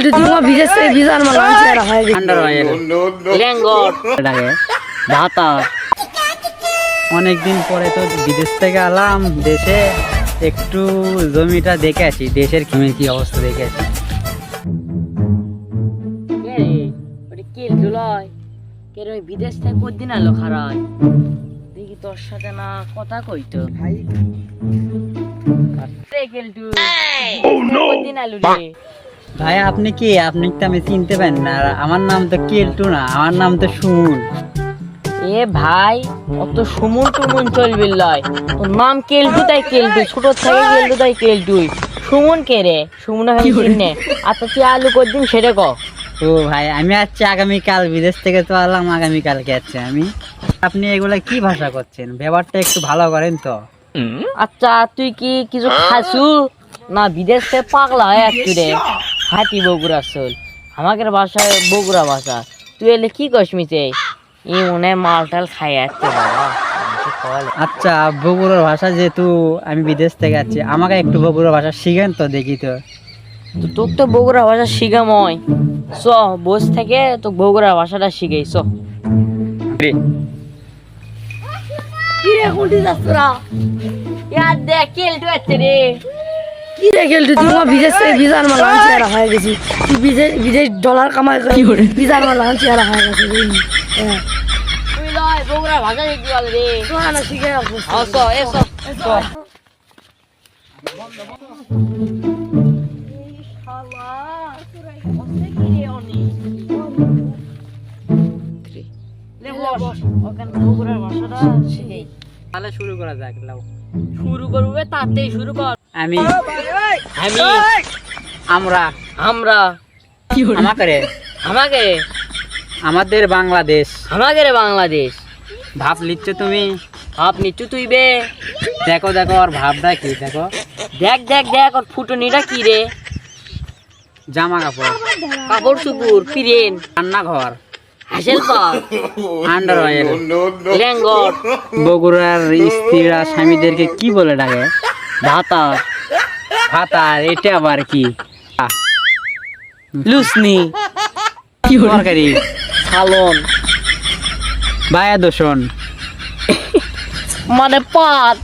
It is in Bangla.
কেলটু তোমা বিদেশে বিজার মালা আনছে আর হয় আন্ডার অয়েল লেঙ্গট লাগে ভাতা। অনেকদিন পরে তো বিদেশ থেকে আলাম দেশে, একটু জমিটা দেখে আসি, দেশের কি অবস্থা দেখে আসি। কেলটু লয় কেন বিদেশ থেকে কদিন আলো খারাই দেখি তোর সাথে না কথা কইতো কেলটু কদিন আলু রে ভাই আপনি কি, আপনি তো আমি চিনতে পারেন না, আর আমার নাম তো কেলটু না, আমার নাম তো সুমন। এ ভাই অত সুমন টুমন চলবি লয়, তোর নাম কেলটু তাই কেলটু, ছোট থেকে কেলটু তাই কেলটু, সুমন কে রে? সুমন চিনে আচ্ছা তুই আলু কদিন সেটা ক। ও ভাই আমি আছি আগামীকাল, বিদেশ থেকে তো আলাম আগামীকালকে আছি আমি। আপনি এগুলা কি ভাষা করছেন, ব্যাপারটা একটু ভালো করেন তো। আচ্ছা তুই কি কিছু খাসু না বিদেশ থেকে পাগলা হয়ে আসছি রে? হাতি বগুড়া চল, আমাদের ভাষায় বগুড়া ভাষা, তুই এলে কি কসমিছে ই মনে হয় মাল টাল খাই আসছে বাবা। আচ্ছা বগুড়ার ভাষা যেহেতু আমি বিদেশ থেকে আছি, আমাকে একটু বগুড়ার ভাষা শিখেন তো দেখি তো। তো তোর তো বগুড়া ভাষা শিখাময়, চ বস থেকে তো বগুড়া ভাষাটা শিখেই চ। কি রে কোনটি যাত্রা ইয়ার দেখ কেলটু আছে রে। কি রে কেলটু তোমা বিদেশে বিজার মালা আনছে আর হয় গেছি তুই বিদেশ ডলার কামাই করে বিজার মালা আনছে আর হয় গেছে হ্যাঁ তুই লয় বগুড়া ভাষা শিখতে পারলি রে। তো না শিখে আসবো চ এসো তাহলে শুরু করা যাক, লাও শুরু করবে তাতেই শুরু কর। আমি আমি আমরা আমরা আমাকে আমাকে আমাদের বাংলাদেশ আমাদের বাংলাদেশ ভাব লিখছো তুমি। আপনি তুই বে দেখো দেখো আর ভাবটা কি দেখো। দেখ দেখ দেখ ওর ফুটনিটা কি রে? জামা কাপড়, কাপড় সুপুর পিরেন রান্নাঘর, হাসেল পাল আন্ডার অয়েল, লেঙ্গট বগুড়ার স্ত্রীরা স্বামীদেরকে কি বলে ডাকে? ভাতা ভাতার, এটা আবার কি? লুসনি তরকারি, সালন বায়া দূষণ, মানে পাত